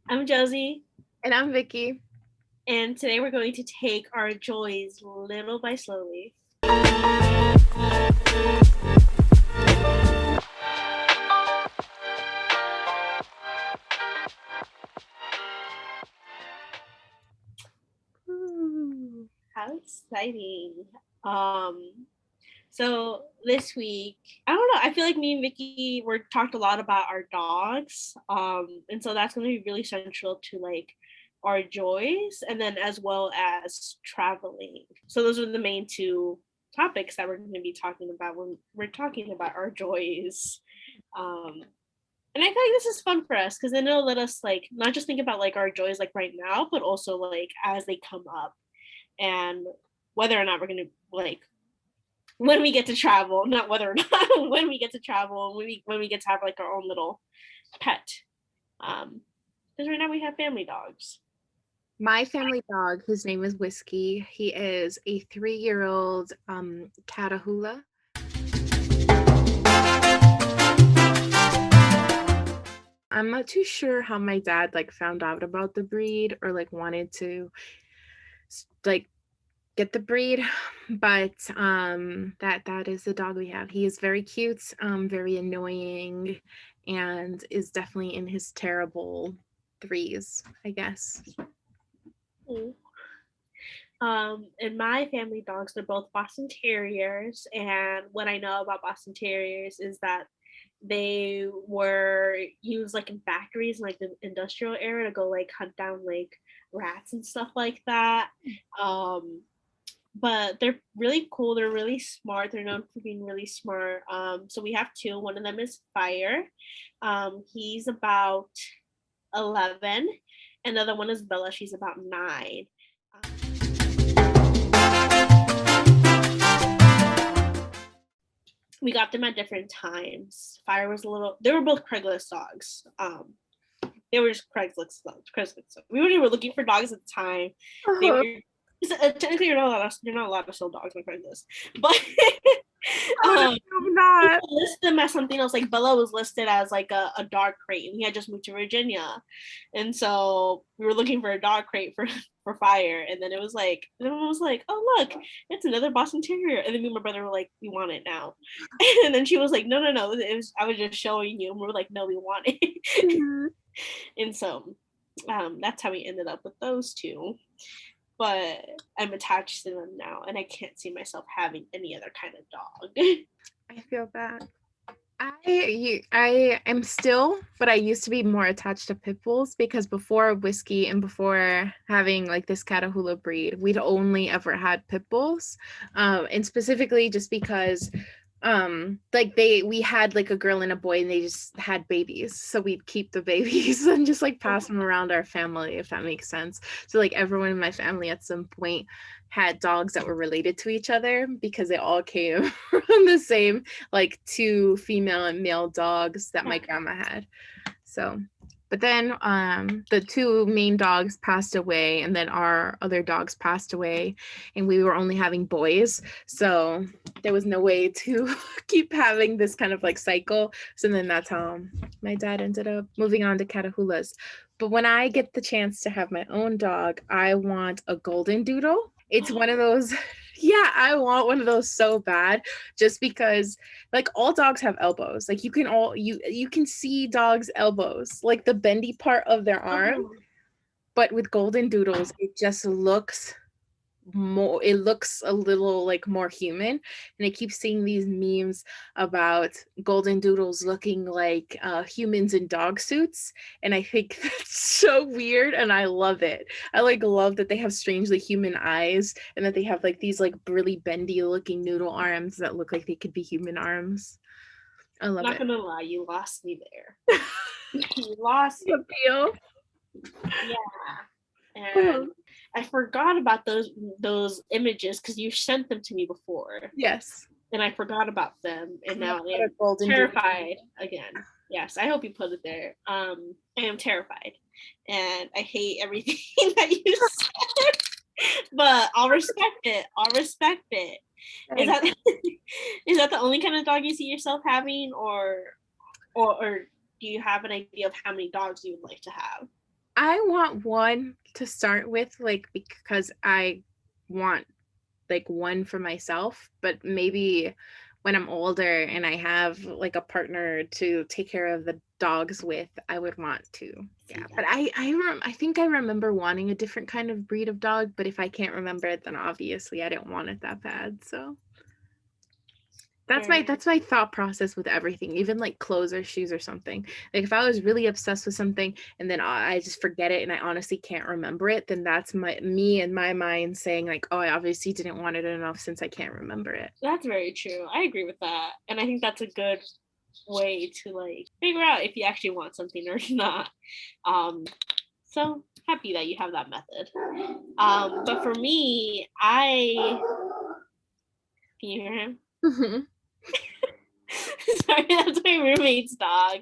I'm Josie, And I'm Vickie. and today we're going to take our joys little by slowly. Ooh. How exciting. Um, so this week, I don't know, I feel like me and Vickie were talked a lot about our dogs. And so that's gonna be really central to like our joys and then as well as traveling. So those are the main two topics that we're gonna be talking about when we're talking about our joys. Um, and I feel like this is fun for us because then it'll let us like not just think about like our joys like right now, but also like as they come up and whether or not we're gonna like when we get to travel, not whether or not when we get to travel, when we get to have like our own little pet. Because right now we have family dogs. My family dog, his name is Whiskey. He is a 3-year-old Catahoula. I'm not too sure how my dad found out about the breed or wanted to like get the breed, but that is the dog we have. He is very cute, very annoying, and is definitely in his terrible threes, I guess. Mm. And my family dogs, they're both Boston Terriers. And what I know about Boston Terriers is that they were used like in factories, like the industrial era, to go like hunt down like rats and stuff like that. Um, but they're really cool. They're really smart. They're known for being really smart. So we have two. One of them is Fire. He's about 11. Another one is Bella. She's about 9. We got them at different times. Fire was a little. They were both Craigslist dogs. They were just Craigslist dogs. We weren't even looking for dogs at the time. They Uh-huh. were technically you're not allowed to sell dogs on Craigslist, but Oh, um, I'm not. list them as something else. Like Bella was listed as like a dog crate, and he had just moved to Virginia, and so we were looking for a dog crate for Fire, and then it was like everyone was like, "Oh look, it's another Boston Terrier," and then me and my brother were like, "We want it now," and then she was like, "No, no, no, I was just showing you," and we were like, "No, we want it," Mhm. and so that's how we ended up with those two. But I'm attached to them now, and I can't see myself having any other kind of dog. I feel that. I am still, but I used to be more attached to pit bulls because before Whiskey and before having this Catahoula breed, we'd only ever had pit bulls, and specifically just because we had a girl and a boy and they just had babies, so we'd keep the babies and just pass them around our family, if that makes sense. So everyone in my family at some point had dogs that were related to each other because they all came from the same two female and male dogs that my grandma had. So but then the two main dogs passed away, and then our other dogs passed away, and we were only having boys. So there was no way to keep having this kind of cycle. So then that's how my dad ended up moving on to Catahoulas. But when I get the chance to have my own dog, I want a golden doodle. It's one of those, yeah, I want one of those so bad, just because all dogs have elbows. You can see dogs' elbows, the bendy part of their arm. Oh, But with golden doodles, it looks a little more human. And I keep seeing these memes about golden doodles looking like humans in dog suits, and I think that's so weird, and I love it. I love that they have strangely human eyes, and that they have these really bendy looking noodle arms that look like they could be human arms. I love not it. gonna lie, you lost me there. You lost me. Appeal. Yeah, and I forgot about those images because you sent them to me before, Yes. and I forgot about them, and I'm gonna now I put a am golden doodle. terrified again. Yes, I hope you put it there. I am terrified, and I hate everything that you said. But I'll respect it. I'll respect it. Is Thanks. that is that the only kind of dog you see yourself having, or do you have an idea of how many dogs you would like to have? I want one to start with, like, because I want like one for myself, but maybe when I'm older and I have like a partner to take care of the dogs with, I would want to. Yeah, but I think I remember wanting a different kind of breed of dog, but if I can't remember it, then obviously I didn't want it that bad. So that's my thought process with everything, even like clothes or shoes or something. Like if I was really obsessed with something and then I just forget it and I honestly can't remember it, then that's me and my mind saying like, oh, I obviously didn't want it enough since I can't remember it. That's very true. I agree with that. And I think that's a good way to like figure out if you actually want something or not. So happy that you have that method. But for me, can you hear him? Mm-hmm. Sorry, that's my roommate's dog.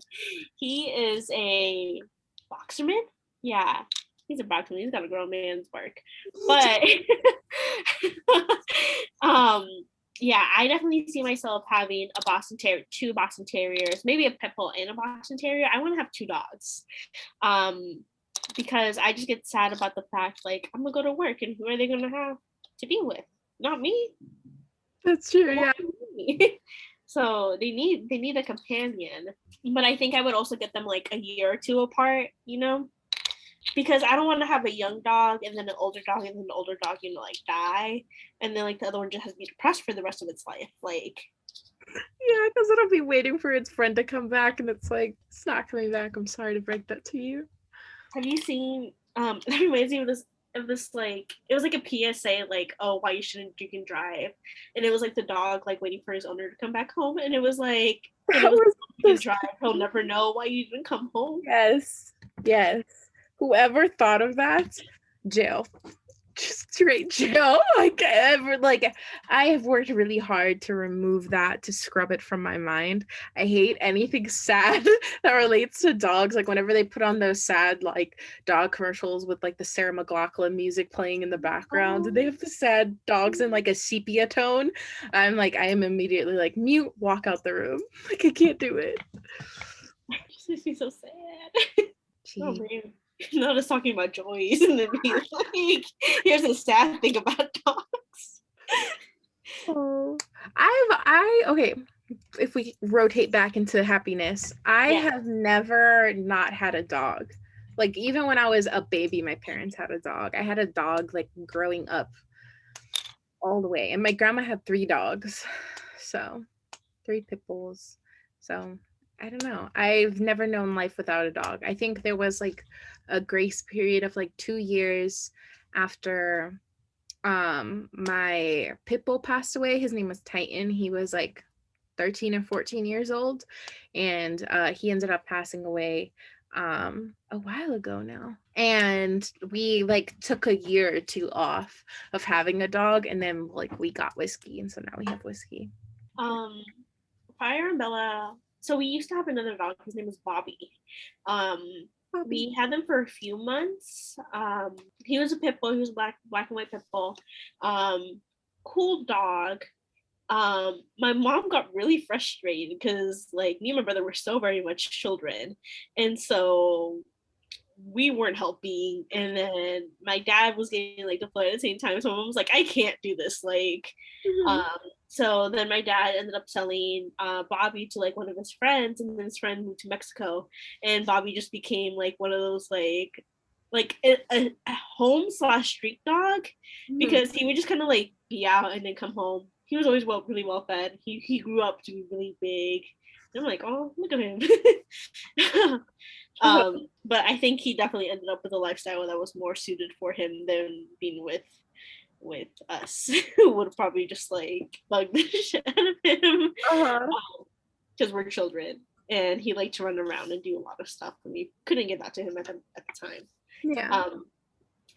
He is a boxerman. Yeah, he's a boxerman. He's got a grown man's bark. But um, yeah, I definitely see myself having a Boston Terrier, two Boston Terriers, maybe a pit bull and a Boston Terrier. I want to have two dogs. Because I just get sad about the fact like I'm gonna go to work and who are they gonna have to be with? Not me. That's true, yeah. So they need a companion. But I think I would also get them like a year or two apart, you know? Because I don't want to have a young dog and then an older dog and then the older dog, you know, like die. And then like the other one just has to be depressed for the rest of its life. Like Yeah, because it'll be waiting for its friend to come back and it's like, it's not coming back. I'm sorry to break that to you. have you seen that reminds me of this like it was like a PSA like, oh, why you shouldn't drink and drive. And it was like the dog like waiting for his owner to come back home and it was like if it was you can drive, he'll never know why you didn't come home. Yes. Yes. Whoever thought of that, jail. Just straight jail. Like I have worked really hard to remove that, to scrub it from my mind. I hate anything sad that relates to dogs. Like whenever they put on those sad like dog commercials with like the Sarah McLachlan music playing in the background, and they have the sad dogs in like a sepia tone. I'm like, I am immediately like mute, walk out the room. Like I can't do it. It just makes me so sad. Oh man. Not us talking about joys and then be like, here's a sad thing about dogs. Oh, okay. If we rotate back into happiness, I have never not had a dog. Like even when I was a baby, my parents had a dog. I had a dog like growing up all the way. And my grandma had 3 dogs. So 3 pit bulls. So I don't know. I've never known life without a dog. I think there was like a grace period of like 2 years after my pit bull passed away. His name was Titan. He was like 13 or 14 years old, and he ended up passing away a while ago now. And we like took a year or 2 off of having a dog, and then like we got Whiskey, and so now we have Whiskey. Fire and Bella. So we used to have another dog. His name was Bobby. We had them for a few months. He was a pit bull. He was black and white pit bull. Cool dog. My mom got really frustrated because like me and my brother were so very much children, and so we weren't helping. And then my dad was getting like deployed at the same time, so my mom was like, I can't do this. Like, so then my dad ended up selling Bobby to like one of his friends, and then his friend moved to Mexico, and Bobby just became like one of those like a home / street dog, because he would just kind of like be out and then come home. He was always really well fed. He grew up to be really big. And I'm like, oh, look at him. But I think he definitely ended up with a lifestyle that was more suited for him than being with us, who would probably just like bug the shit out of him because we're children, and he liked to run around and do a lot of stuff, and we couldn't give that to him at the time. Yeah.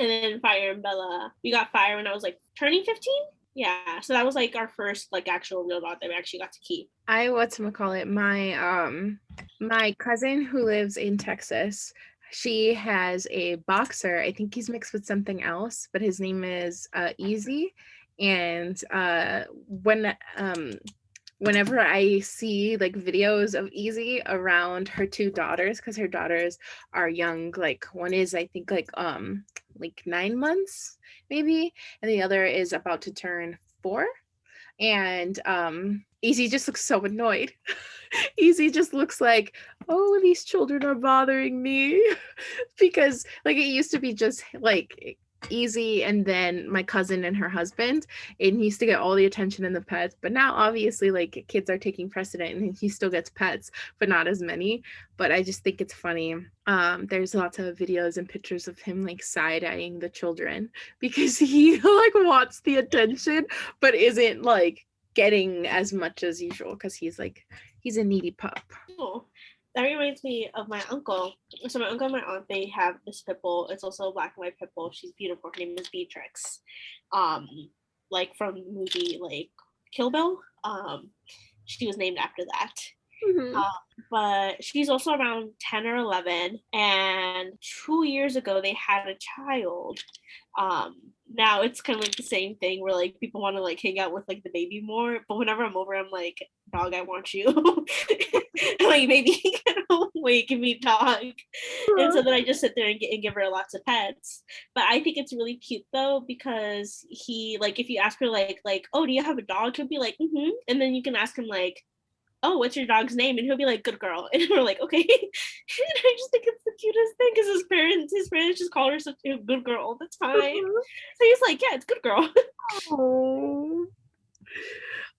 And then Fire and Bella, we got Fire when I was like turning 15. Yeah, so that was like our first like actual real dog that we actually got to keep. My cousin who lives in Texas, she has a boxer. I think he's mixed with something else, but his name is Easy. And when whenever I see like videos of Easy around her two daughters, because her daughters are young, like one is I think like 9 months maybe, and the other is about to turn 4. And Easy just looks so annoyed. Easy just looks like, oh, these children are bothering me. Because like it used to be just like Easy and then my cousin and her husband, and he used to get all the attention and the pets. But now obviously like kids are taking precedent and he still gets pets, but not as many. But I just think it's funny. There's lots of videos and pictures of him like side-eyeing the children because he like wants the attention but isn't like getting as much as usual because he's a needy pup. Oh, that reminds me of my uncle. So my uncle and my aunt, they have this pit bull. It's also a black and white pit bull. She's beautiful. Her name is Beatrix. Um, like from the movie like Kill Bill. She was named after that. Mm-hmm. But she's also around 10 or 11. And 2 years ago, they had a child. Now it's kind of like the same thing where like people want to like hang out with like the baby more. But whenever I'm over, I'm like, dog, I want you. Like, baby, get away, give me dog. And so then I just sit there and give her lots of pets. But I think it's really cute though because he like if you ask her like oh do you have a dog, he'll be like mm-hmm. And then you can ask him like oh, what's your dog's name? And he'll be like, good girl. And we're like, okay. And I just think it's the cutest thing because his parents just call her such a good girl all the time. So he's like, yeah, it's good girl. Oh,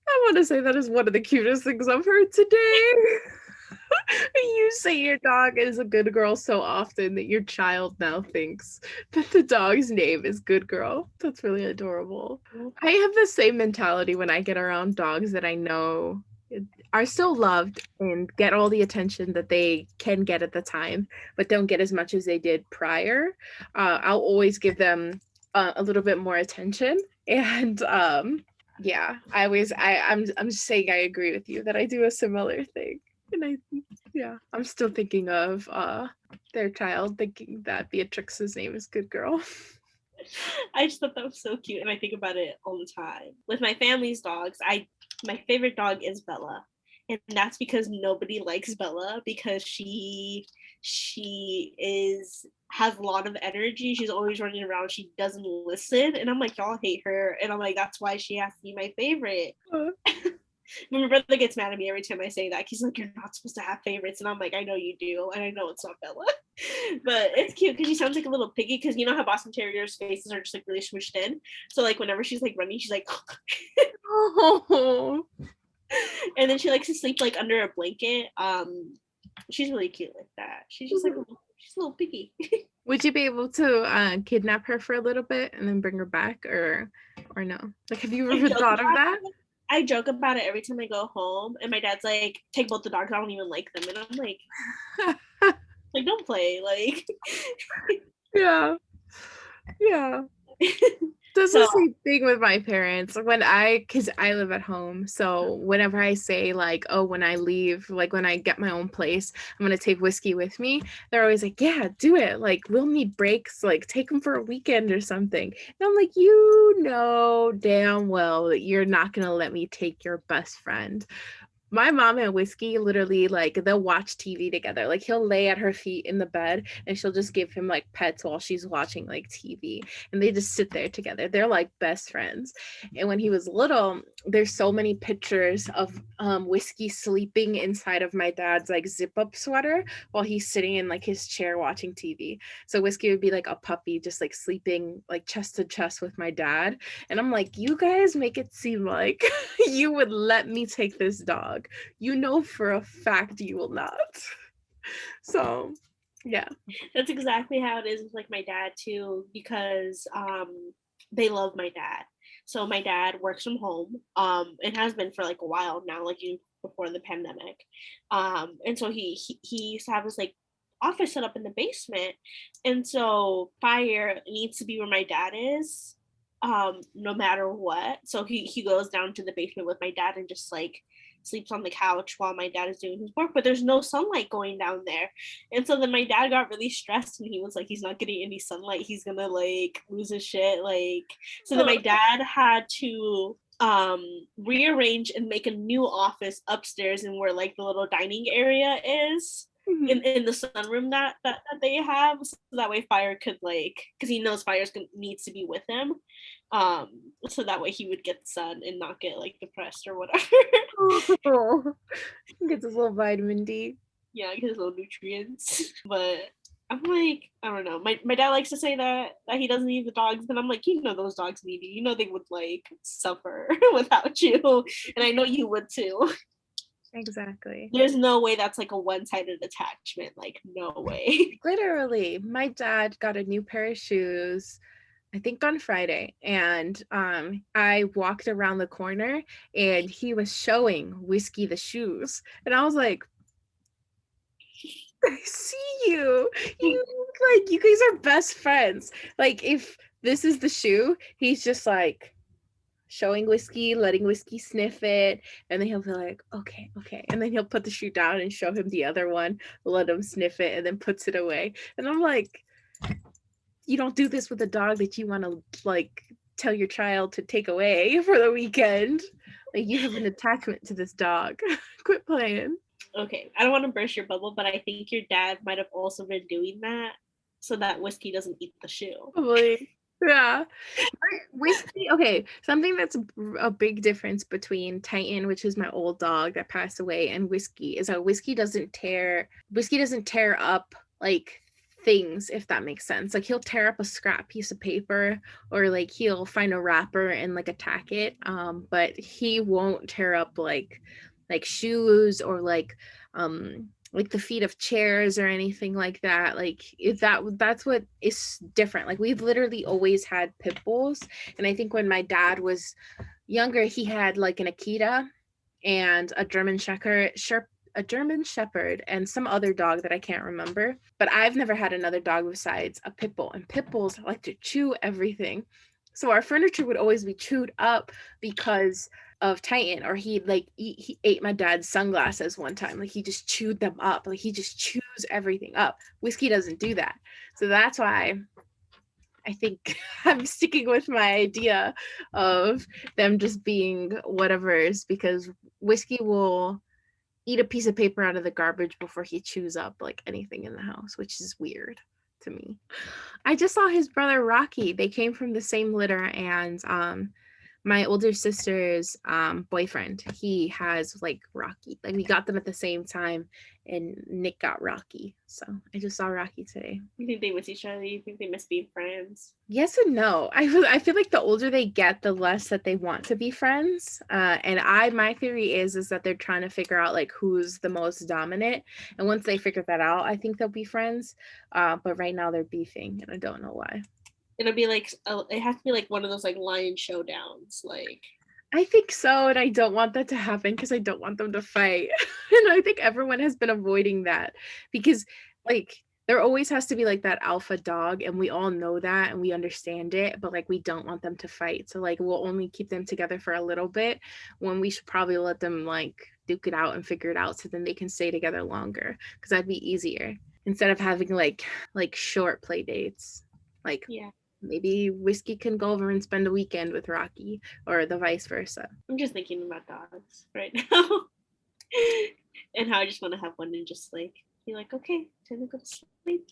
I want to say that is one of the cutest things I've heard today. You say your dog is a good girl so often that your child now thinks that the dog's name is Good Girl. That's really adorable. I have the same mentality when I get around dogs that I know are still loved and get all the attention that they can get at the time, but don't get as much as they did prior. I'll always give them a little bit more attention. And yeah, I'm just saying I agree with you that I do a similar thing. And I'm still thinking of their child thinking that Beatrix's name is Good Girl. I just thought that was so cute, and I think about it all the time. With my family's dogs, my favorite dog is Bella, and that's because nobody likes Bella because she has a lot of energy. She's always running around. She doesn't listen, and I'm like, y'all hate her, and I'm like, that's why she has to be my favorite. My brother gets mad at me every time I say that. He's like, you're not supposed to have favorites. And I'm like, I know you do. And I know it's not Bella. But it's cute because she sounds like a little piggy because you know how Boston Terriers' faces are just like really smushed in. So like whenever she's like running, she's like, oh. And then she likes to sleep like under a blanket. She's really cute like that. She's just like she's a little piggy. Would you be able to kidnap her for a little bit and then bring her back or no? Like, have you ever thought of that? I joke about it every time I go home, and my dad's like, take both the dogs, I don't even like them. And I'm like, like, don't play. Like, yeah. This is the same thing with my parents. Because I live at home. So whenever I say like, oh, when I leave, like when I get my own place, I'm going to take Whiskey with me. They're always like, yeah, do it. Like we'll need breaks, like take him for a weekend or something. And I'm like, you know damn well that you're not going to let me take your best friend. My mom and Whiskey literally like they'll watch TV together. Like he'll lay at her feet in the bed and she'll just give him like pets while she's watching like TV, and they just sit there together. They're like best friends. And when he was little, there's so many pictures of Whiskey sleeping inside of my dad's like zip up sweater while he's sitting in like his chair watching TV. So Whiskey would be like a puppy just like sleeping like chest to chest with my dad. And I'm like, you guys make it seem like you would let me take this dog. You know for a fact you will not. So yeah, that's exactly how it is with like my dad too, because they love my dad. So my dad works from home and has been for like a while now, like even before the pandemic. And so he used to have this like office set up in the basement, and so fire needs to be where my dad is no matter what. So he goes down to the basement with my dad and just like sleeps on the couch while my dad is doing his work, but there's no sunlight going down there. And so then my dad got really stressed and he was like, he's not getting any sunlight, he's gonna like lose his shit. Like, so then my dad had to rearrange and make a new office upstairs in where like the little dining area is Mhm. in the sunroom that they have, so that way Fire could like, because he knows Fire's needs to be with him, so that way he would get the sun and not get like depressed or whatever. Oh, gets his little vitamin D. Yeah, get his little nutrients. But I'm like, I don't know. My dad likes to say that he doesn't need the dogs, but I'm like, you know, those dogs need you. You know, they would like suffer without you, and I know you would too. Exactly. There's no way that's like a one-sided attachment. Like, no way. Literally, my dad got a new pair of shoes, I think on Friday, and I walked around the corner and he was showing Whiskey the shoes, and I was like, I see you. You like you guys are best friends. Like if this is the shoe, he's just like showing Whiskey, letting Whiskey sniff it, and then he'll be like, okay, okay. And then he'll put the shoe down and show him the other one, let him sniff it, and then puts it away. And I'm like, you don't do this with a dog that you want to like tell your child to take away for the weekend. Like you have an attachment to this dog. Quit playing. Okay, I don't want to burst your bubble, but I think your dad might have also been doing that so that Whiskey doesn't eat the shoe. Probably. Yeah. Whiskey, okay, something that's a big difference between Titan, which is my old dog that passed away, and Whiskey is that Whiskey doesn't tear up like things, if that makes sense. Like he'll tear up a scrap piece of paper or like he'll find a wrapper and like attack it. But he won't tear up like shoes or like the feet of chairs or anything like that. Like if that's what is different. Like we've literally always had pit bulls, and I think when my dad was younger he had like an Akita and a German shepherd and some other dog that I can't remember, but I've never had another dog besides a pit bull, and pit bulls like to chew everything, so our furniture would always be chewed up because of Titan. Or he ate my dad's sunglasses one time. Like he just chewed them up. Like he just chews everything up. Whiskey doesn't do that. So that's why I think I'm sticking with my idea of them just being whatever's, because Whiskey will eat a piece of paper out of the garbage before he chews up like anything in the house, which is weird to me. I just saw his brother Rocky. They came from the same litter, and my older sister's boyfriend, he has like Rocky. Like we got them at the same time, and Nick got Rocky. So I just saw Rocky today. You think they miss each other? You think they miss being friends? Yes and no. I feel like the older they get, the less that they want to be friends. And my theory is that they're trying to figure out like who's the most dominant. And once they figure that out, I think they'll be friends. But right now they're beefing, and I don't know why. It'll be like it has to be like one of those like lion showdowns. Like I think so, and I don't want that to happen because I don't want them to fight. And I think everyone has been avoiding that because like there always has to be like that alpha dog, and we all know that and we understand it, but like we don't want them to fight. So like we'll only keep them together for a little bit when we should probably let them like duke it out and figure it out so then they can stay together longer, because that'd be easier instead of having like short play dates. Like yeah. maybe Whiskey can go over and spend a weekend with Rocky, or the vice versa. I'm just thinking about dogs right now. And how I just want to have one and just like be like, okay, time to go to sleep.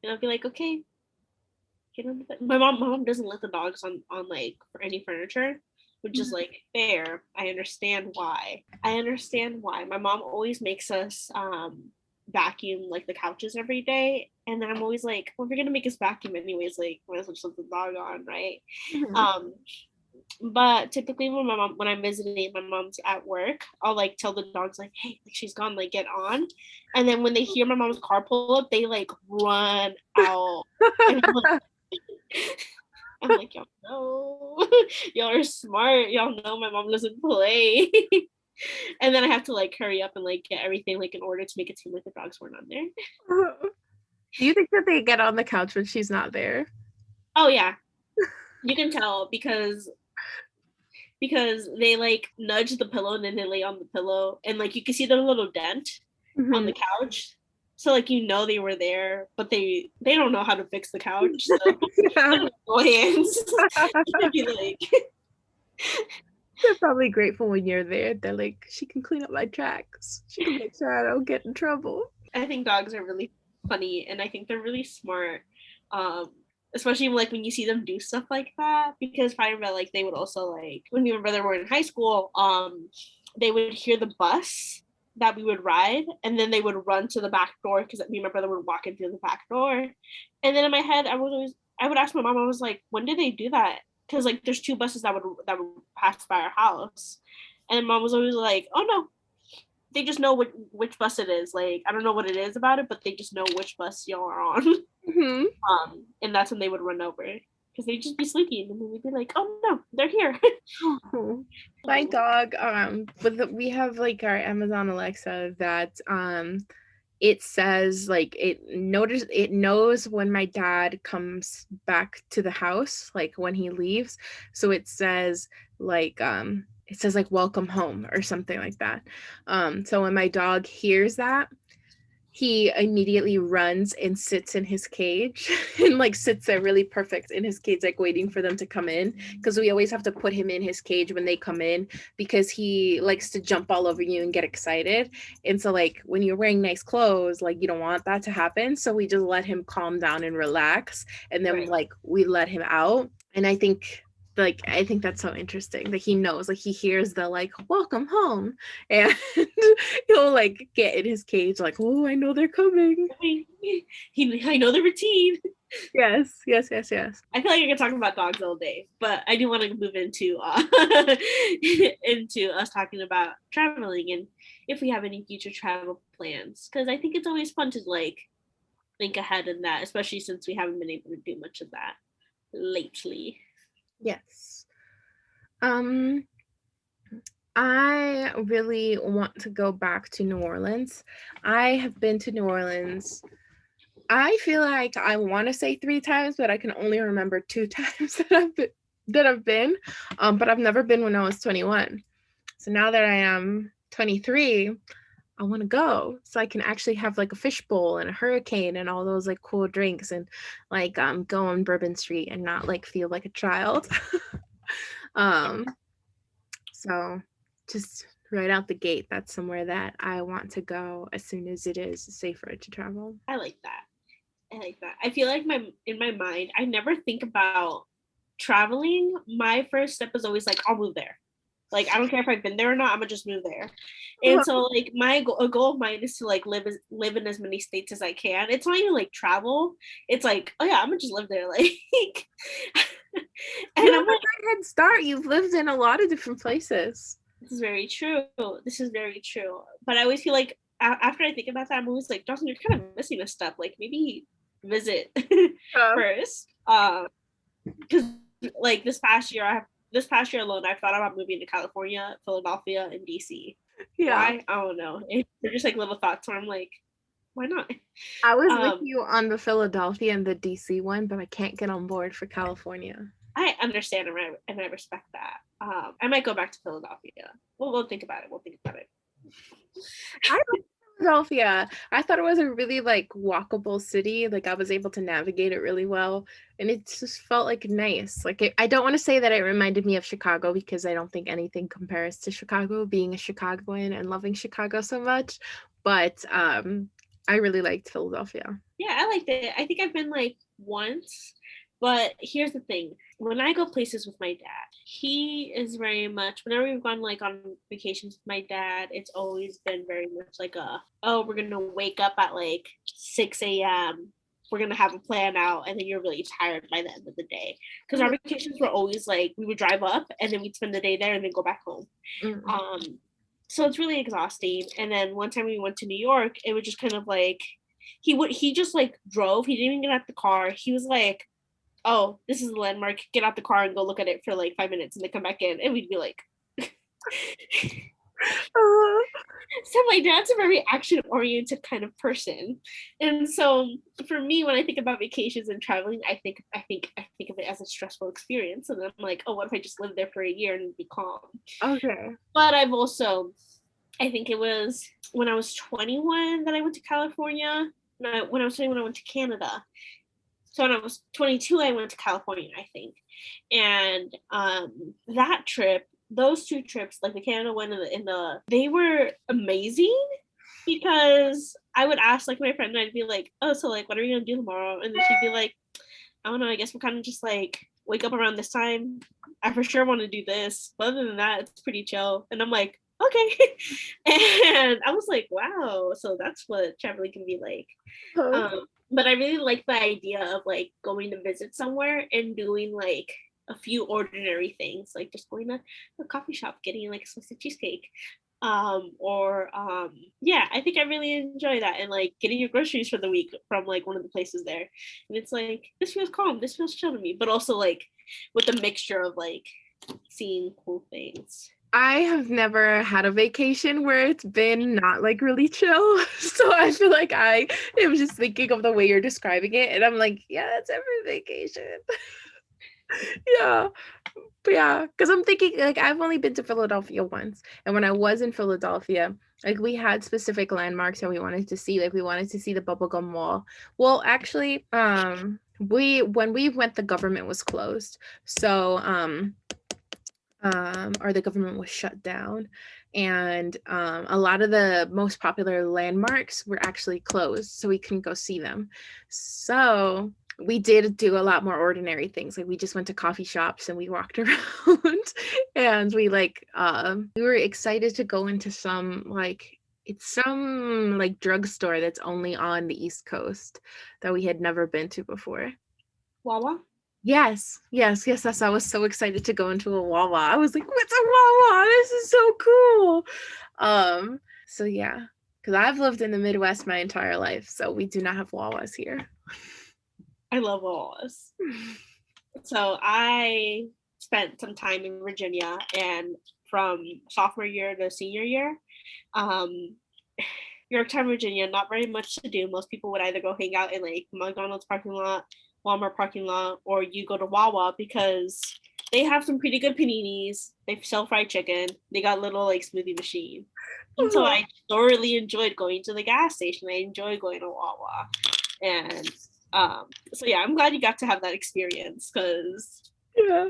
And I'll be like, okay, get on the bed. My mom doesn't let the dogs on like for any furniture, which is like fair. I understand why. My mom always makes us vacuum like the couches every day, and then I'm always like, well, if you're gonna make us vacuum anyways, like might as well just let the dog on, right? Mhm. But typically when I'm visiting, my mom's at work, I'll like tell the dogs like, hey, like she's gone, like get on. And then when they hear my mom's car pull up, they like run out. And I'm like, y'all know. Y'all are smart. Y'all know my mom doesn't play. And then I have to like hurry up and like get everything like in order to make it seem like the dogs weren't on there. Do you think that they get on the couch when she's not there? Oh yeah. You can tell because they like nudge the pillow and then they lay on the pillow, and like you can see the little dent on the couch. So like they were there, but they don't know how to fix the couch. So no hands. Be like They're probably grateful when you're there. They're like, she can clean up my tracks. She can make sure I don't get in trouble. I think dogs are really funny, and I think they're really smart. Um, Especially like when you see them do stuff like that. Because if I remember, like they would also like when me and my brother were in high school, they would hear the bus that we would ride, and then they would run to the back door because me and my brother would walk in through the back door. And then in my head, I would ask my mom, I was like, when did they do that? Because like there's two buses that would pass by our house, and mom was always like, oh no, they just know which bus it is. Like I don't know what it is about it, but they just know which bus y'all are on. Mm-hmm. And that's when they would run over because they'd just be sleeping, and then we'd be like, "Oh no, they're here." Oh. My dog, we have like our Amazon Alexa that it says like it knows when my dad comes back to the house, like when he leaves. So it says like welcome home or something like that. So when my dog hears that, he immediately runs and sits in his cage and like sits there really perfect in his cage, like waiting for them to come in, because we always have to put him in his cage when they come in because he likes to jump all over you and get excited. And so like when you're wearing nice clothes, like you don't want that to happen, so we just let him calm down and relax, and then like we let him out. And I think that's so interesting that he knows, like he hears the like welcome home, and he'll like get in his cage like, oh, I know they're coming. I know the routine. Yes. I feel like I could talk about dogs all day, but I do want to move into into us talking about traveling and if we have any future travel plans, because I think it's always fun to like think ahead in that, especially since we haven't been able to do much of that lately. Yes. I really want to go back to New Orleans. I have been to New Orleans. I feel like I want to say 3 times, but I can only remember 2 times that I've been. But I've never been when I was 21. So now that I am 23, I want to go so I can actually have like a fishbowl and a hurricane and all those like cool drinks and like go on Bourbon Street and not like feel like a child. So just right out the gate, that's somewhere that I want to go as soon as it is safer to travel. I like that. I feel like in my mind, I never think about traveling. My first step is always like, I'll move there. Like I don't care if I've been there or not, I'm gonna just move there. And so like a goal of mine is to like live in as many states as I can. It's not even like travel. It's like, oh yeah, I'm gonna just live there. Like and I'm like, head start. You've lived in a lot of different places. This is very true. But I always feel like after I think about that, I'm always like, Dawson, you're kind of missing a step. Like maybe visit first. Because like this past year alone, I've thought about moving to California, Philadelphia, and DC. Yeah. Why? I don't know. They're just like little thoughts where I'm like, why not? I was with you on the Philadelphia and the DC one, but I can't get on board for California. I understand and I respect that. I might go back to Philadelphia. We'll think about it. I love Philadelphia. I thought it was a really like walkable city. Like I was able to navigate it really well, and it just felt like nice. Like I don't want to say that it reminded me of Chicago because I don't think anything compares to Chicago, being a Chicagoan and loving Chicago so much. But I really liked Philadelphia. Yeah, I liked it. I think I've been like once. But here's the thing. When I go places with my dad, he is very much, whenever we've gone like on vacations with my dad, it's always been very much like we're going to wake up at like 6 a.m. We're going to have a plan out, and then you're really tired by the end of the day. Because our vacations were always like, we would drive up and then we'd spend the day there and then go back home. Mm-hmm. So it's really exhausting. And then one time we went to New York, it was just kind of like, he just like drove. He didn't even get out the car. He was like, oh, this is the landmark, get out the car and go look at it for like 5 minutes and then come back in. And we'd be like, so my dad's a very action oriented kind of person. And so for me, when I think about vacations and traveling, I think of it as a stressful experience. And I'm like, oh, what if I just lived there for a year and be calm? Okay. But I think it was when I was 21 that I went to California. When I was 21, I went to Canada. So when I was 22, I went to California, I think. And that trip, those two trips, like the Canada one and they were amazing because I would ask like my friend and I'd be like, oh, so like what are we gonna do tomorrow? And then she'd be like, I don't know, I guess we'll kind of just like wake up around this time. I for sure want to do this. But other than that, it's pretty chill. And I'm like, okay. And I was like, wow, so that's what traveling can be like. But I really like the idea of like going to visit somewhere and doing like a few ordinary things, like just going to a coffee shop, getting like a slice of cheesecake. Or yeah, I think I really enjoy that, and like getting your groceries for the week from like one of the places there. And it's like this feels calm, this feels chill to me, but also like with a mixture of like seeing cool things. I have never had a vacation where it's been not like really chill. So I feel like I am just thinking of the way you're describing it. And I'm like, yeah, it's every vacation. Yeah. But yeah, because I'm thinking like I've only been to Philadelphia once. And when I was in Philadelphia, like we had specific landmarks that we wanted to see. Like we wanted to see the Bubblegum Wall. Well, actually, we when we went, the government was closed. So or the government was shut down, and a lot of the most popular landmarks were actually closed, so we couldn't go see them. So we did do a lot more ordinary things, like we just went to coffee shops and we walked around and we were excited to go into some like drugstore that's only on the East Coast that we had never been to before. Wawa. Yes, yes, yes, yes. I was so excited to go into a Wawa. I was like, what's a Wawa? This is so cool. So yeah, because I've lived in the Midwest my entire life, so we do not have Wawas here. I love Wawas. So I spent some time in Virginia, and from sophomore year to senior year, Yorktown, Virginia, not very much to do. Most people would either go hang out in like McDonald's parking lot, Walmart parking lot, or you go to Wawa because they have some pretty good paninis. They sell fried chicken. They got little like smoothie machine. And so I thoroughly enjoyed going to the gas station. I enjoy going to Wawa. And so yeah, I'm glad you got to have that experience because Yeah.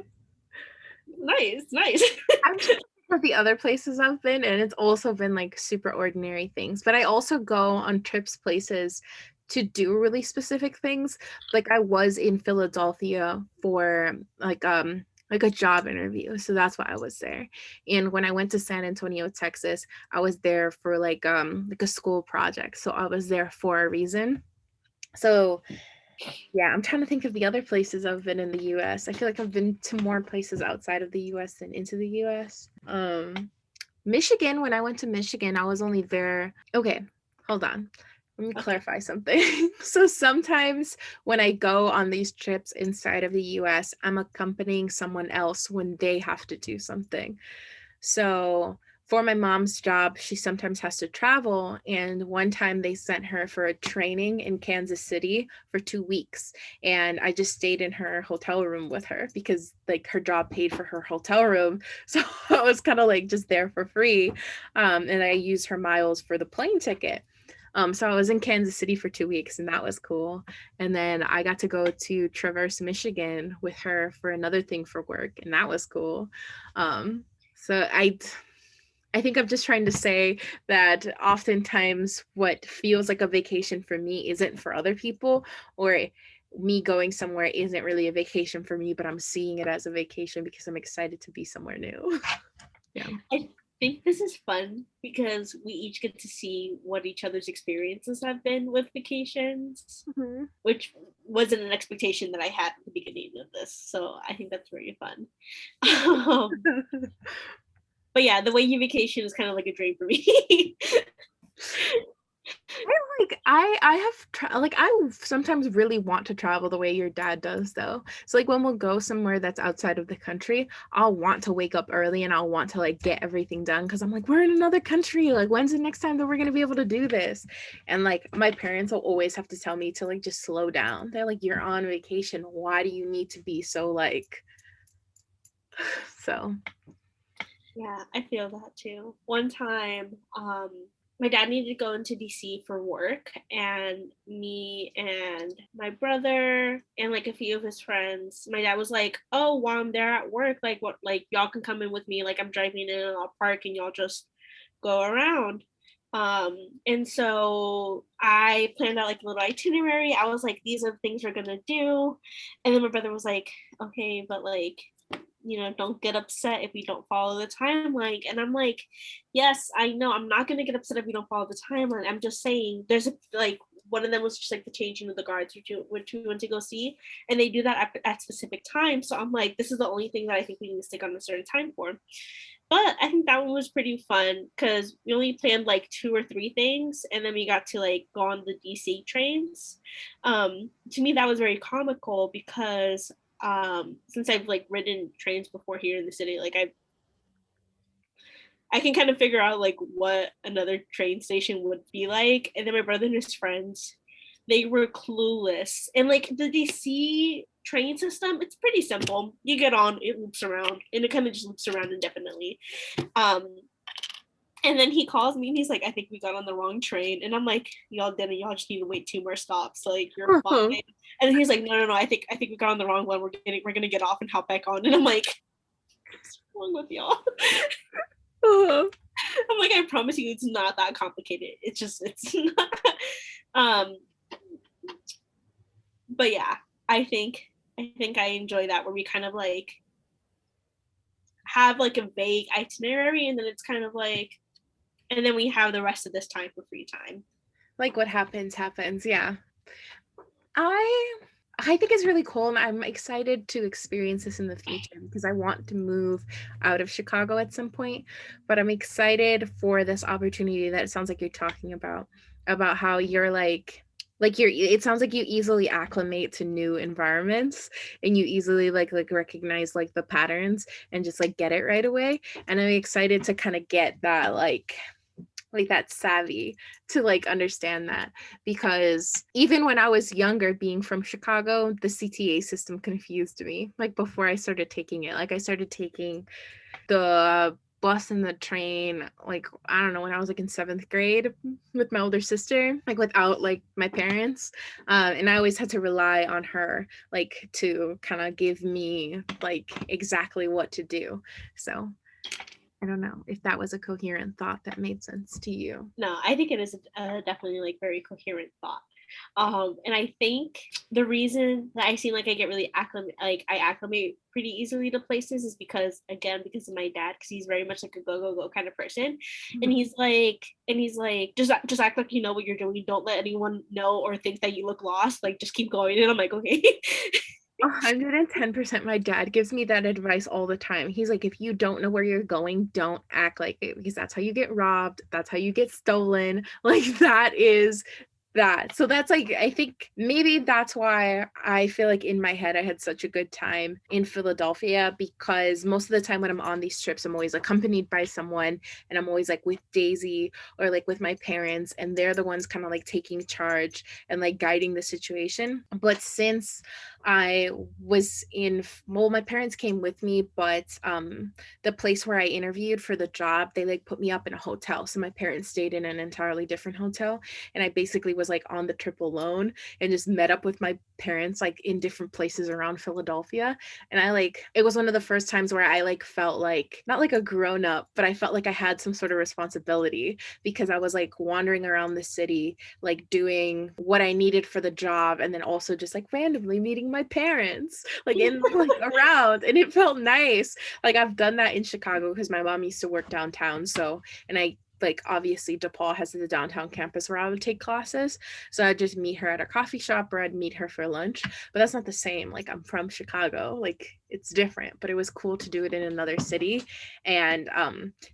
nice. I'm just for the other places I've been, and it's also been like super ordinary things. But I also go on trips places to do really specific things. Like I was in Philadelphia for like a job interview. So that's why I was there. And when I went to San Antonio, Texas, I was there for like a school project. So I was there for a reason. So yeah, I'm trying to think of the other places I've been in the US. I feel like I've been to more places outside of the US than into the US. Michigan, when I went to Michigan, I was only there. Okay, hold on. Let me clarify something. So sometimes when I go on these trips inside of the US, I'm accompanying someone else when they have to do something. So for my mom's job, she sometimes has to travel. And one time they sent her for a training in Kansas City for 2 weeks. And I just stayed in her hotel room with her because like her job paid for her hotel room. So I was kind of like just there for free. And I used her miles for the plane ticket. So I was in Kansas City for 2 weeks, and that was cool. And then I got to go to Traverse, Michigan with her for another thing for work, and that was cool. So I think I'm just trying to say that oftentimes what feels like a vacation for me isn't for other people, or me going somewhere isn't really a vacation for me, but I'm seeing it as a vacation because I'm excited to be somewhere new. Yeah. I think this is fun because we each get to see what each other's experiences have been with vacations, which wasn't an expectation that I had at the beginning of this. So I think that's very fun. But yeah, the way you vacation is kind of like a dream for me. I sometimes really want to travel the way your dad does though. So like when we'll go somewhere that's outside of the country, I'll want to wake up early and I'll want to like get everything done because I'm like, we're in another country. Like when's the next time that we're gonna be able to do this? And like my parents will always have to tell me to like just slow down. They're like, you're on vacation. Why do you need to be so like so Yeah, I feel that too. One time, my dad needed to go into DC for work, and me and my brother and like a few of his friends, my dad was like, oh, while I'm there at work, like what, like y'all can come in with me, like I'm driving in and I'll park and y'all just go around. And so I planned out like a little itinerary. I was like, these are the things we're gonna do. And then my brother was like, okay, but like, don't get upset if we don't follow the timeline. And I'm like, yes, I know I'm not gonna get upset if we don't follow the timeline. I'm just saying there's a like one of them was just like the changing of the guards, which we went to go see, and they do that at specific times. So I'm like, this is the only thing that I think we need to stick on a certain time for. But I think that one was pretty fun because we only planned like 2 or 3 things, and then we got to like go on the DC trains. To me, that was very comical because since I've like ridden trains before here in the city, like I can kind of figure out like what another train station would be like. And then my brother and his friends, they were clueless. And like the DC train system, it's pretty simple. You get on, it loops around, and it kind of just loops around indefinitely. Um, and then he calls me and he's like, I think we got on the wrong train. And I'm like, y'all didn't, y'all just need to wait 2 more stops. So, like, you're fine. And he's like, no, I think we got on the wrong one. We're gonna get off and hop back on. And I'm like, what's wrong with y'all? I'm like, I promise you it's not that complicated. It's not. um but yeah, I think I enjoy that where we kind of like have like a vague itinerary, and then it's kind of like, and then we have the rest of this time for free time. Like what happens, yeah. I think it's really cool, and I'm excited to experience this in the future because I want to move out of Chicago at some point. But I'm excited for this opportunity that it sounds like you're talking about how you're like you're, it sounds like you easily acclimate to new environments, and you easily like recognize like the patterns and just like get it right away. And I'm excited to kind of get that like that savvy to like understand that, because even when I was younger, being from Chicago, the CTA system confused me. Like before I started taking it, like I started taking the bus and the train, like I don't know, when I was like in 7th grade with my older sister, like without like my parents, and I always had to rely on her like to kind of give me like exactly what to do. So I don't know if that was a coherent thought that made sense to you. No, I think it is definitely like very coherent thought. And I think the reason that I seem like I get really acclimate pretty easily to places is because, again, because of my dad, because he's very much like a go go go kind of person. And he's like just act like you know what you're doing, don't let anyone know or think that you look lost, like just keep going. And I'm like, okay. 110%. My dad gives me that advice all the time. He's like, if you don't know where you're going, don't act like it, because that's how you get robbed. That's how you get stolen. Like that is that. So that's like, I think maybe that's why I feel like in my head I had such a good time in Philadelphia, because most of the time when I'm on these trips, I'm always accompanied by someone, and I'm always like with Daisy or like with my parents, and they're the ones kind of like taking charge and like guiding the situation. But since I was in, well, my parents came with me, but the place where I interviewed for the job, they like put me up in a hotel. So my parents stayed in an entirely different hotel, and I basically was like on the trip alone and just met up with my parents like in different places around Philadelphia. And I like, it was one of the first times where I like felt like not like a grown up, but I felt like I had some sort of responsibility, because I was like wandering around the city, like doing what I needed for the job, and then also just like randomly meeting my parents like in like around, and it felt nice. Like I've done that in Chicago because my mom used to work downtown, so, and I like obviously DePaul has the downtown campus where I would take classes, so I'd just meet her at a coffee shop, or I'd meet her for lunch. But that's not the same. Like I'm from Chicago, like it's different, but it was cool to do it in another city. And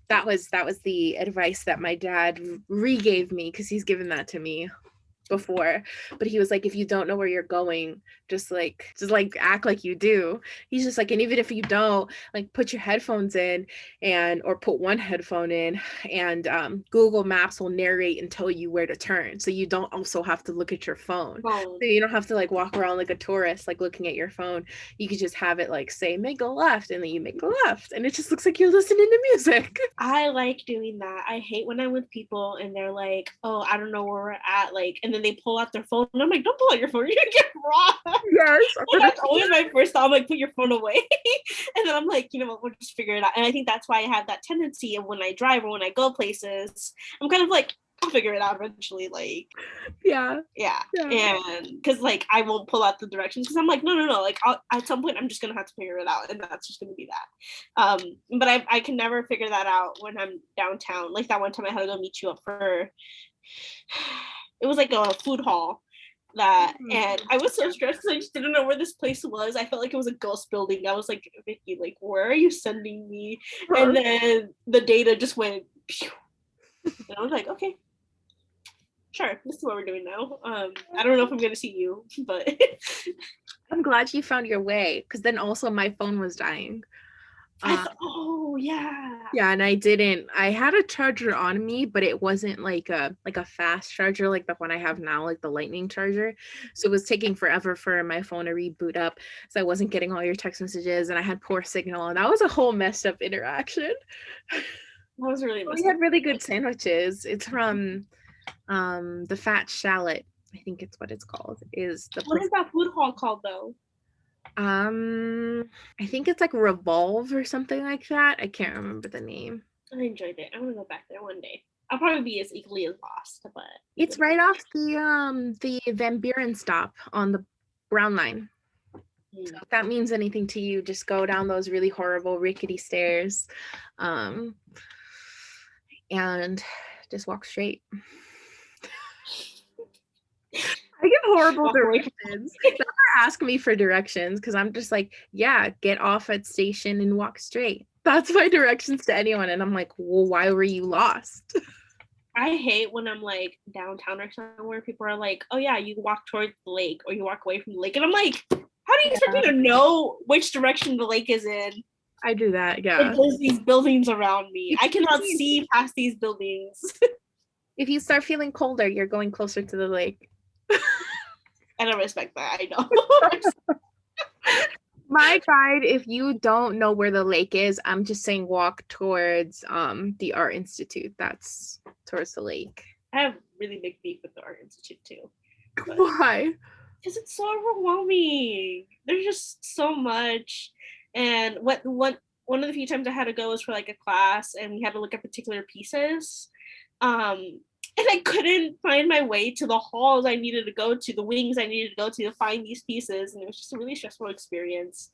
that was the advice that my dad re-gave me, because he's given that to me before, but he was like, if you don't know where you're going, just act like you do. He's just like, and even if you don't, like, put your headphones in, and or put one headphone in, and Google Maps will narrate and tell you where to turn, so you don't also have to look at your phone. Phone. So you don't have to like walk around like a tourist, like looking at your phone. You could just have it like say make a left, and then you make a left, and it just looks like you're listening to music. I like doing that. I hate when I'm with people and they're like, oh, I don't know where we're at, like, and then they pull out their phone, and I'm like, don't pull out your phone, you're gonna get robbed. Yes. And that's always my first thought. I'm like, put your phone away. And then I'm like, you know what, we'll just figure it out. And I think that's why I have that tendency of when I drive or when I go places, I'm kind of like, I'll figure it out eventually. Like, Yeah. And because like I won't pull out the directions because I'm like, no, like at some point I'm just gonna have to figure it out, and that's just gonna be that. But I can never figure that out when I'm downtown. Like that one time I had to go meet you up for, it was like a food hall that, and I was so stressed because I just didn't know where this place was. I felt like it was a ghost building. I was like, Vickie, like, where are you sending me? And then the data just went pew. And I was like, okay, sure, this is what we're doing now. I don't know if I'm gonna see you, but I'm glad you found your way, because then also my phone was dying. Oh yeah. Yeah, and I had a charger on me, but it wasn't like a fast charger like the one I have now, like the lightning charger. So it was taking forever for my phone to reboot up. So I wasn't getting all your text messages, and I had poor signal, and that was a whole messed up interaction. That was really messed We had really good sandwiches. It's from the Fat Shallot, I think it's what it's called. What is that food hall called though? I think it's like Revolve or something like that. I can't remember the name. I enjoyed it. I'm gonna go back there one day. I'll probably be as equally as lost, but it's right off the Van Buren stop on the Brown Line. So if that means anything to you, just go down those really horrible rickety stairs, and just walk straight. I get horrible directions. Never ask me for directions because I'm just like, yeah, get off at station and walk straight. That's my directions to anyone. And I'm like, well, why were you lost? I hate when I'm like downtown or somewhere, people are like, oh yeah, you walk towards the lake or you walk away from the lake. And I'm like, how do you expect me to know which direction the lake is in? I do that, yeah. There's these buildings around me. I cannot see past these buildings. If you start feeling colder, you're going closer to the lake. I don't respect that. I know. My guide, if you don't know where the lake is, I'm just saying walk towards the Art Institute. That's towards the lake. I have really big beef with the Art Institute too. Why? Because it's so overwhelming. There's just so much. And one of the few times I had to go was for like a class, and we had to look at particular pieces. And I couldn't find my way to the halls I needed to go to, the wings I needed to go to find these pieces. And it was just a really stressful experience.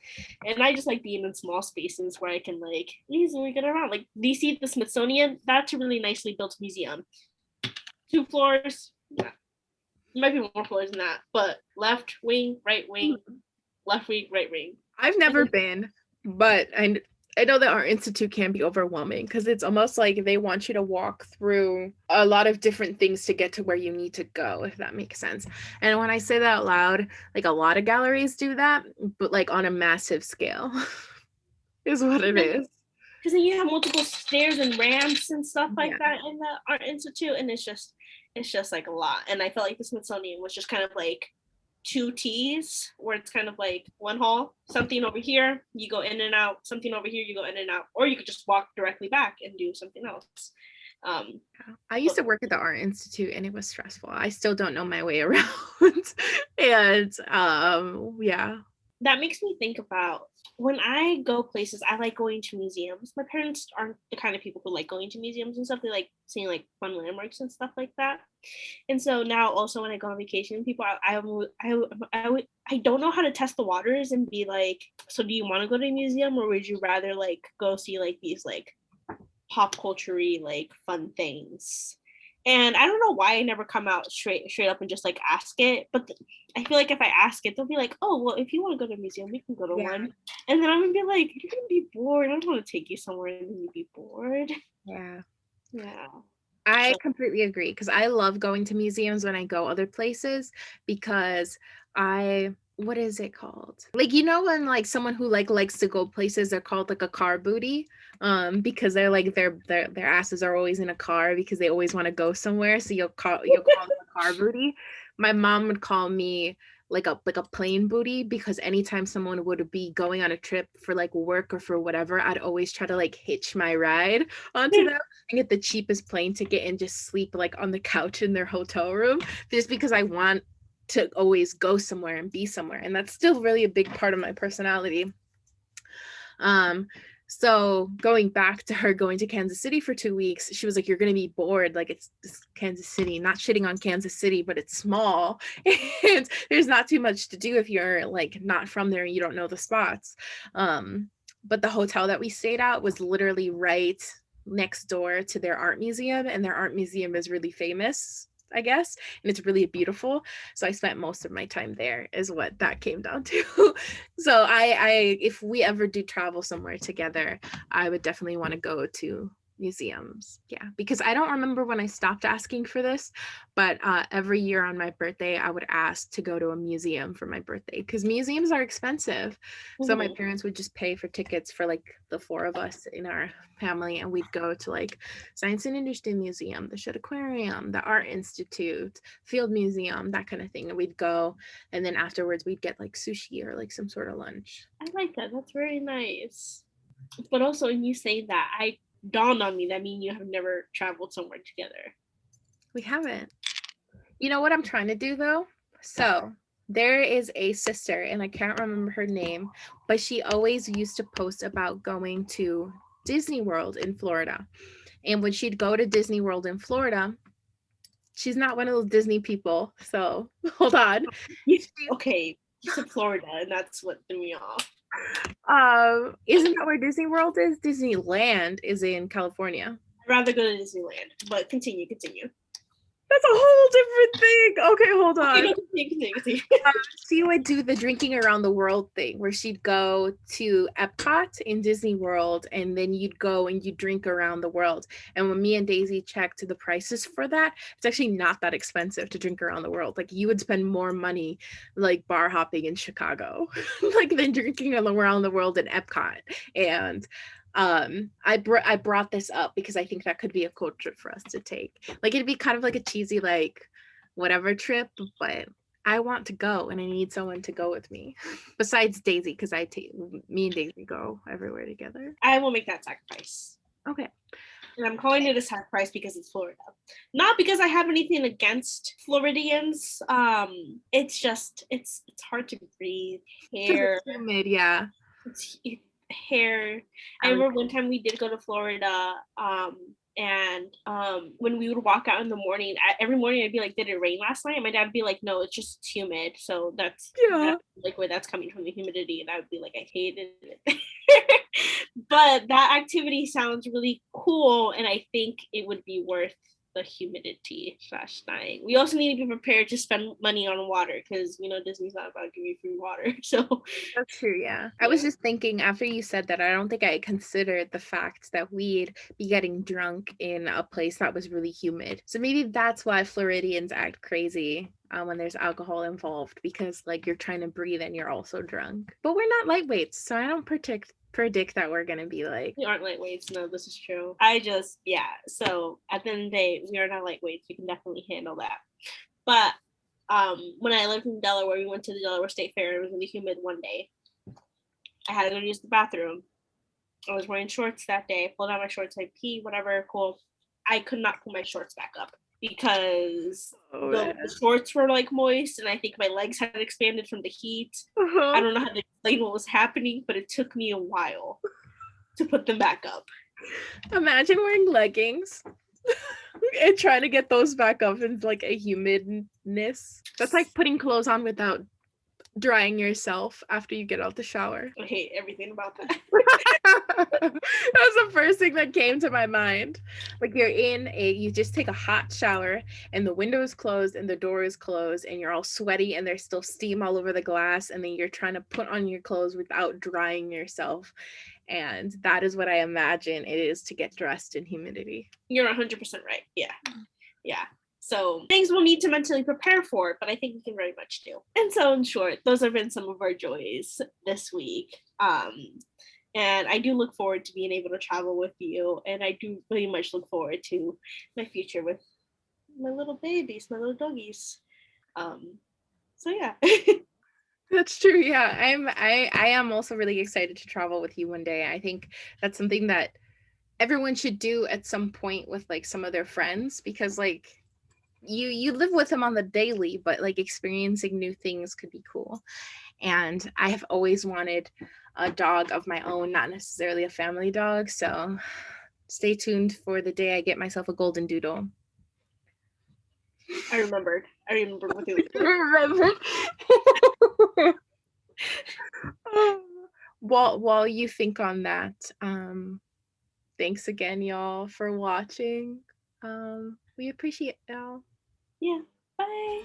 And I just like being in small spaces where I can like easily get around. Like, do you see the Smithsonian? That's a really nicely built museum. 2 floors. Yeah. Might be more floors than that, but left wing, right wing, left wing, right wing. I've never been, but I know that Art Institute can be overwhelming because it's almost like they want you to walk through a lot of different things to get to where you need to go, if that makes sense. And when I say that out loud, like a lot of galleries do that, but like on a massive scale is what it is. Because then you have multiple stairs and ramps and stuff like that in the Art Institute, and it's just like a lot. And I felt like the Smithsonian was just kind of like 2 T's where it's kind of like one hall, something over here, you go in and out, something over here, you go in and out, or you could just walk directly back and do something else. I used to work at the Art Institute, and it was stressful. I still don't know my way around. And yeah. That makes me think about when I go places, I like going to museums. My parents aren't the kind of people who like going to museums and stuff. They like seeing like fun landmarks and stuff like that. And so now also when I go on vacation, people, I don't know how to test the waters and be like, so do you want to go to a museum, or would you rather like go see like these like pop culture-y like fun things? And I don't know why I never come out straight up and just like ask it, but I feel like if I ask it, they'll be like, oh, well, if you want to go to a museum, we can go to one. And then I'm gonna be like, you're gonna be bored. I don't want to take you somewhere and then you'd be bored. Yeah. I So completely agree because I love going to museums when I go other places because what is it called? Like, you know, when like someone who like likes to go places, they're called like a car booty, because they're like their asses are always in a car because they always want to go somewhere. So you'll call them a car booty. My mom would call me like a plane booty because anytime someone would be going on a trip for like work or for whatever, I'd always try to like hitch my ride onto them and get the cheapest plane ticket and just sleep like on the couch in their hotel room just because I want to always go somewhere and be somewhere. And that's still really a big part of my personality. Um, so going back to her going to Kansas City for 2 weeks, she was like, "You're gonna be bored. Like it's Kansas City, not shitting on Kansas City, but it's small and there's not too much to do if you're like not from there and you don't know the spots." But the hotel that we stayed at was literally right next door to their art museum, and their art museum is really famous, I guess, and it's really beautiful. So I spent most of my time there, is what that came down to. So I if we ever do travel somewhere together, I would definitely want to go to museums. Yeah, because I don't remember when I stopped asking for this, but every year on my birthday, I would ask to go to a museum for my birthday because museums are expensive. So my mhm. parents would just pay for tickets for like the four of us in our family, and we'd go to like Science and Industry Museum, the Shedd Aquarium, the Art Institute, Field Museum, that kind of thing. And we'd go, and then afterwards we'd get like sushi or like some sort of lunch. I like that. That's very nice. But also, when you say that, I dawned on me that means you have never traveled somewhere together. We haven't. You know what I'm trying to do though? So there is a sister, and I can't remember her name, but she always used to post about going to Disney World in Florida. And when she'd go to Disney World in Florida, she's not one of those Disney people. So hold on. Okay, you said Florida, and that's what threw me off. Isn't that where Disney World is? Disneyland is in California. I'd rather go to Disneyland, but continue. That's a whole different thing. Okay, hold Okay, on. no, continue. She would do the drinking around the world thing where she'd go to Epcot in Disney World, and then you'd go and you drink around the world. And when me and Daisy checked the prices for that, it's actually not that expensive to drink around the world. Like you would spend more money like bar hopping in Chicago like than drinking around the world in Epcot. And I brought this up because I think that could be a cool trip for us to take. Like it'd be kind of like a cheesy like whatever trip, but I want to go and I need someone to go with me besides Daisy because me and Daisy go everywhere together. I will make that sacrifice. Okay. And I'm calling it a sacrifice because it's Florida. Not because I have anything against Floridians. It's just it's hard to breathe. Hair. It's humid, yeah. It's hair. I remember one time we did go to Florida. And when we would walk out in the morning, every morning I'd be like, "Did it rain last night?" And my dad would be like, "No, it's just humid." So that's like where that's coming from, the humidity. And I would be like, "I hated it." But that activity sounds really cool, and I think it would be worth the humidity / dying. We also need to be prepared to spend money on water because Disney's not about to give you free water. So that's true, yeah. I was just thinking after you said that, I don't think I considered the fact that we'd be getting drunk in a place that was really humid. So maybe that's why Floridians act crazy when there's alcohol involved, because like you're trying to breathe and you're also drunk. But we're not lightweights, so I don't predict that we're gonna be like, we aren't lightweights. No, this is true. So at the end of the day, we are not lightweights. We can definitely handle that. But when I lived in Delaware, we went to the Delaware State Fair. It was really humid one day. I had to go use the bathroom. I was wearing shorts that day. I pulled out my shorts, I peed, whatever, cool. I could not pull my shorts back up because the shorts were like moist, and I think my legs had expanded from the heat. I don't know how to explain what was happening, but it took me a while to put them back up. Imagine wearing leggings and trying to get those back up in like a humidness. That's like putting clothes on without drying yourself after you get out the shower. I hate everything about that. That was the first thing that came to my mind. Like you just take a hot shower and the window is closed and the door is closed and you're all sweaty and there's still steam all over the glass and then you're trying to put on your clothes without drying yourself. And that is what I imagine it is to get dressed in humidity. You're 100% right. Yeah. Yeah. So things we'll need to mentally prepare for, but I think we can very much do. And so in short, those have been some of our joys this week. And I do look forward to being able to travel with you. And I do very much look forward to my future with my little babies, my little doggies. So yeah. That's true. Yeah. I am also really excited to travel with you one day. I think that's something that everyone should do at some point with like some of their friends, because like you live with them on the daily, but like experiencing new things could be cool. And I have always wanted a dog of my own, not necessarily a family dog. So stay tuned for the day I get myself a golden doodle. I remembered what they looked like. Remember? While you think on that, thanks again, y'all, for watching. We appreciate y'all. Yeah. Bye.